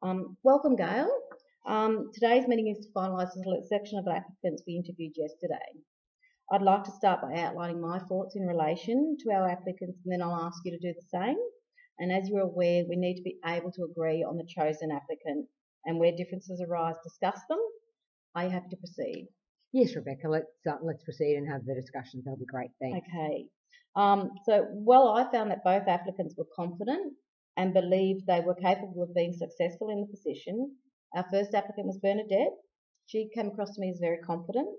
Welcome, Gail. Today's meeting is to finalise the selection of applicants we interviewed yesterday. I'd like to start by outlining my thoughts in relation to our applicants, and then I'll ask you to do the same. And as you're aware, we need to be able to agree on the chosen applicant, and where differences arise, discuss them. Are you happy to proceed? Yes, Rebecca, let's proceed and have the discussion. That'll be great, thanks. Okay. I found that both applicants were confident and believed they were capable of being successful in the position. Our first applicant was Bernadette. She came across to me as very confident,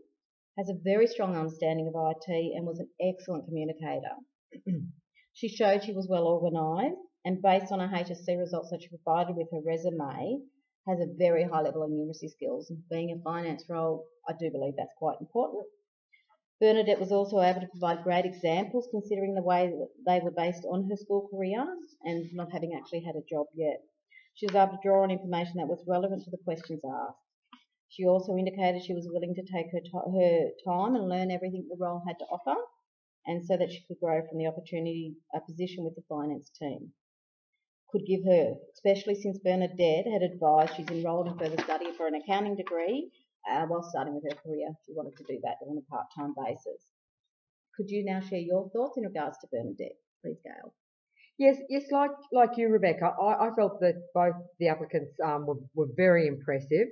has a very strong understanding of IT, and was an excellent communicator. She showed she was well organised, and based on her HSC results that she provided with her resume, has a very high level of numeracy skills. Being a finance role, I do believe that's quite important. Bernadette was also able to provide great examples considering the way that they were based on her school career and not having actually had a job yet. She was able to draw on information that was relevant to the questions asked. She also indicated she was willing to take her time and learn everything the role had to offer, and so that she could grow from the opportunity, a position with the finance team. Could give her, especially since Bernadette had advised she's enrolled in further study for an accounting degree while starting with her career. She wanted to do that on a part-time basis. Could you now share your thoughts in regards to Bernadette, please, Gail? Yes, like you, Rebecca, I felt that both the applicants were very impressive.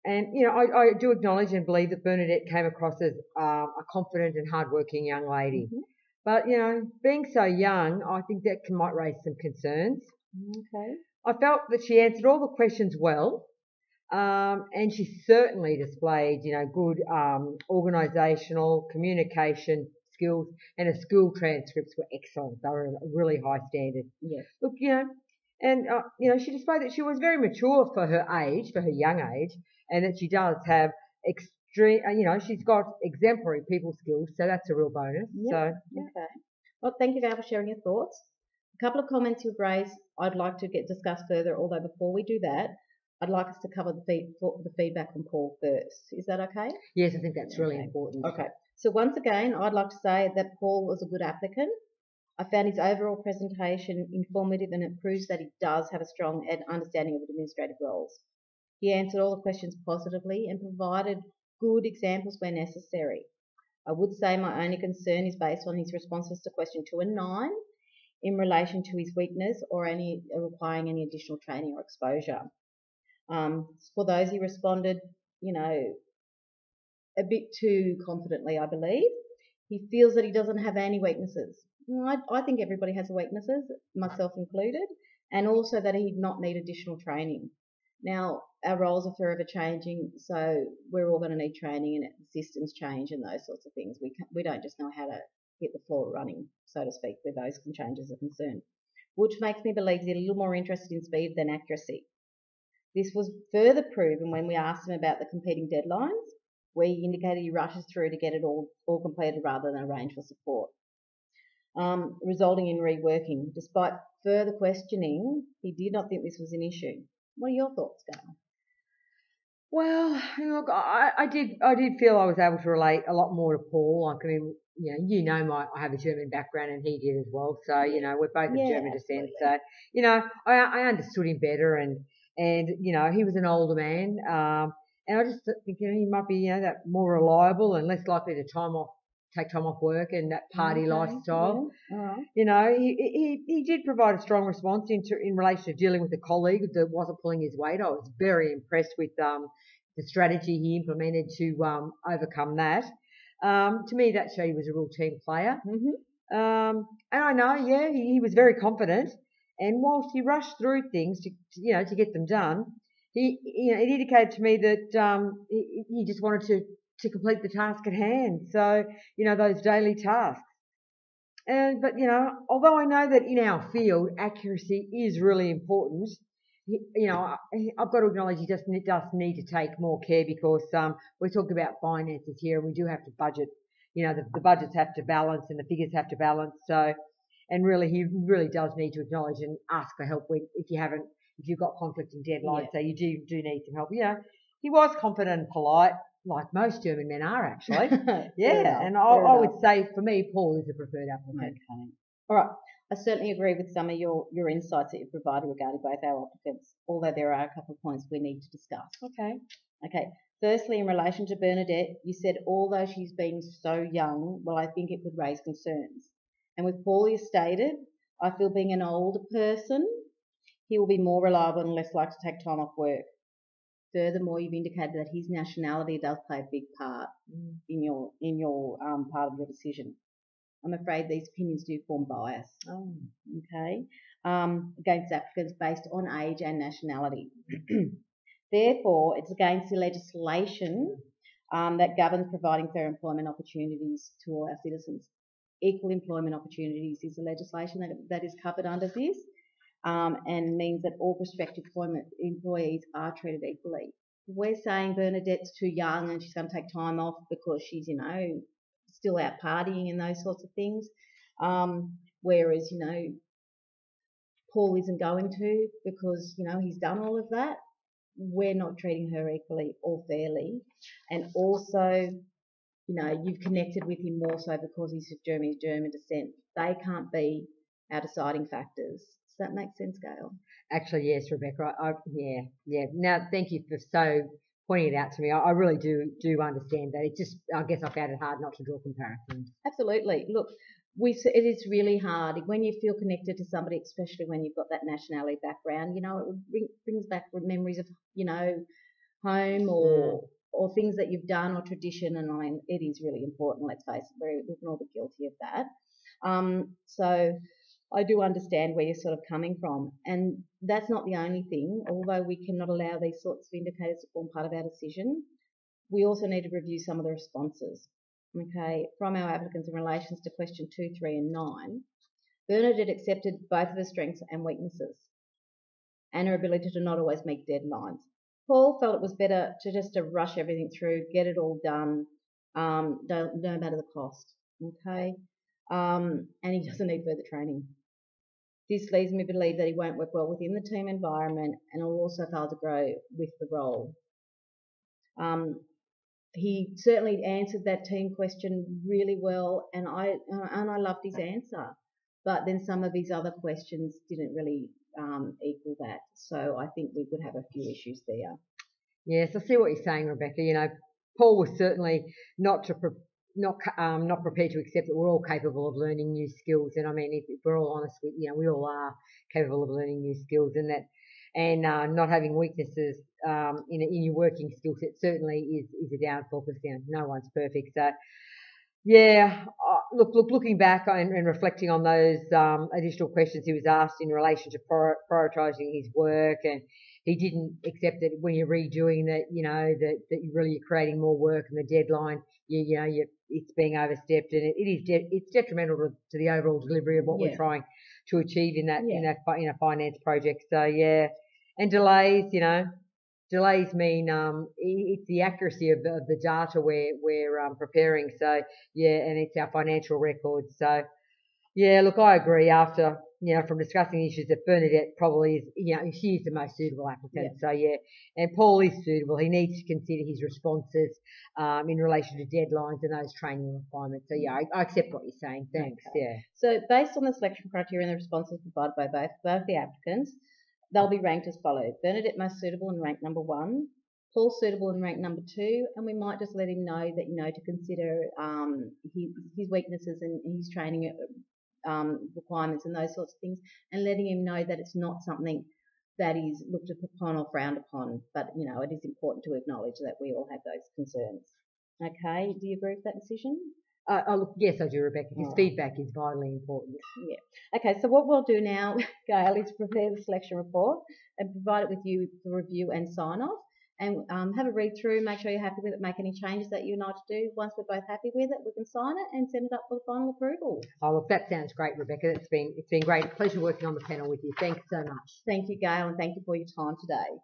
And, I do acknowledge and believe that Bernadette came across as a confident and hardworking young lady. Mm-hmm. But, being so young, I think that might raise some concerns. Okay. I felt that she answered all the questions well. And she certainly displayed, good organisational communication skills, and her school transcripts were excellent. They were a really high standard. Yes. Look, she displayed that she was very mature for her age, for her young age, and that she does have extreme, she's got exemplary people skills, so that's a real bonus. Yep. So, okay. Well, thank you, Val, for sharing your thoughts. A couple of comments you've raised I'd like to get discussed further, although before we do that, I'd like us to cover the feedback from Paul first. Is that okay? Yes, I think that's really important. Okay. So once again, I'd like to say that Paul was a good applicant. I found his overall presentation informative, and it proves that he does have a strong understanding of administrative roles. He answered all the questions positively and provided good examples where necessary. I would say my only concern is based on his responses to question 2 and 9 in relation to his weakness or requiring any additional training or exposure. For those he responded, a bit too confidently, I believe. He feels that he doesn't have any weaknesses. I think everybody has weaknesses, myself included, and also that he'd not need additional training. Now, our roles are forever changing, so we're all going to need training, and systems change and those sorts of things. We don't just know how to hit the floor running, so to speak, where those changes are concerned, which makes me believe he's a little more interested in speed than accuracy. This was further proven when we asked him about the competing deadlines, where he indicated he rushes through to get it all completed rather than arrange for support, resulting in reworking. Despite further questioning, he did not think this was an issue. What are your thoughts, Gail? Well, look, I did feel I was able to relate a lot more to Paul. Like, I mean, I have a German background and he did as well. So, we're both of German descent. So, I understood him better, and he was an older man. And I just think he might be, that more reliable and less likely to take time off work and that party lifestyle. Yeah. He did provide a strong response in relation to dealing with a colleague that wasn't pulling his weight. I was very impressed with the strategy he implemented to overcome that. To me, that showed he was a real team player. Mm-hmm. And I know, he was very confident. And whilst he rushed through things to get them done, it indicated to me that he just wanted to complete the task at hand. So, those daily tasks. But although I know that in our field, accuracy is really important, I've got to acknowledge he does need to take more care, because we're talking about finances here, and we do have to budget. The budgets have to balance and the figures have to balance. So, and really, he really does need to acknowledge and ask for help if you've got conflicting deadlines. Yeah. So you do need some help. He was confident and polite, like most German men are, actually. Yeah, and I would say for me, Paul is the preferred applicant. Okay. All right. I certainly agree with some of your insights that you've provided regarding both our applicants, although there are a couple of points we need to discuss. Okay. Okay. Firstly, in relation to Bernadette, you said although she's been so young, well, I think it could raise concerns. And with Paulie stated, I feel being an older person, he will be more reliable and less likely to take time off work. Furthermore, you've indicated that his nationality does play a big part in your part of your decision. I'm afraid these opinions do form bias. Oh. Okay, against applicants based on age and nationality. Therefore, it's against the legislation that governs providing fair employment opportunities to all our citizens. Equal employment opportunities is the legislation that is covered under this. And means that all prospective employees are treated equally. We're saying Bernadette's too young and she's going to take time off because she's, still out partying and those sorts of things. Whereas, Paul isn't going to because, he's done all of that. We're not treating her equally or fairly. And also, you've connected with him more so because he's of German descent. They can't be our deciding factors. Does that make sense, Gail? Actually, yes, Rebecca. Yeah. Now, thank you for pointing it out to me. I really do understand that. It's just, I guess I found it hard not to draw comparisons. Absolutely. Look, it is really hard when you feel connected to somebody, especially when you've got that nationality background. It brings back memories of, home or things that you've done or tradition. And I mean, it is really important. Let's face it, we can all be guilty of that. So I do understand where you're sort of coming from. And that's not the only thing. Although we cannot allow these sorts of indicators to form part of our decision, we also need to review some of the responses, from our applicants in relation to question 2, 3 and 9. Bernadette accepted both of her strengths and weaknesses and her ability to not always meet deadlines. Paul felt it was better to rush everything through, get it all done, no matter the cost, and he doesn't need further training. This leads me to believe that he won't work well within the team environment and will also fail to grow with the role. He certainly answered that team question really well, and I loved his answer. But then some of his other questions didn't really equal that. So I think we could have a few issues there. Yes, I see what you're saying, Rebecca. Paul was certainly not prepared to accept that we're all capable of learning new skills. And I mean, if we're all honest, we all are capable of learning new skills, and not having weaknesses in your working skill set certainly is a downfall because no one's perfect. So yeah, looking back and reflecting on those additional questions he was asked in relation to prioritising his work, and he didn't accept that when you're redoing that, that you're really creating more work and the deadline, it's being overstepped, and it's detrimental to the overall delivery of what we're trying to achieve in a finance project. So yeah, and delays, delays mean it's the accuracy of the data we're preparing. So yeah, and it's our financial records. So yeah, look, I agree. After from discussing issues, that Bernadette probably is, she is the most suitable applicant. So yeah, and Paul is suitable. He needs to consider his responses in relation to deadlines and those training requirements. So yeah, I accept what you're saying. Thanks. Okay. Yeah. So based on the selection criteria and the responses provided by both the applicants, they'll be ranked as follows: Bernadette most suitable and ranked number 1, Paul suitable and ranked number 2, and we might just let him know that to consider his weaknesses and his training requirements and those sorts of things, and letting him know that it's not something that is looked upon or frowned upon, but it is important to acknowledge that we all have those concerns. Okay, do you agree with that decision? Look, yes, I do, Rebecca. His feedback is vitally important. Yeah. Okay, so what we'll do now, Gail, is prepare the selection report and provide it with you for review and sign off. And have a read through, make sure you're happy with it, make any changes that you and I to do. Once we're both happy with it, we can sign it and send it up for the final approval. Oh, look, that sounds great, Rebecca. It's been great. A pleasure working on the panel with you. Thanks so much. Thank you, Gail, and thank you for your time today.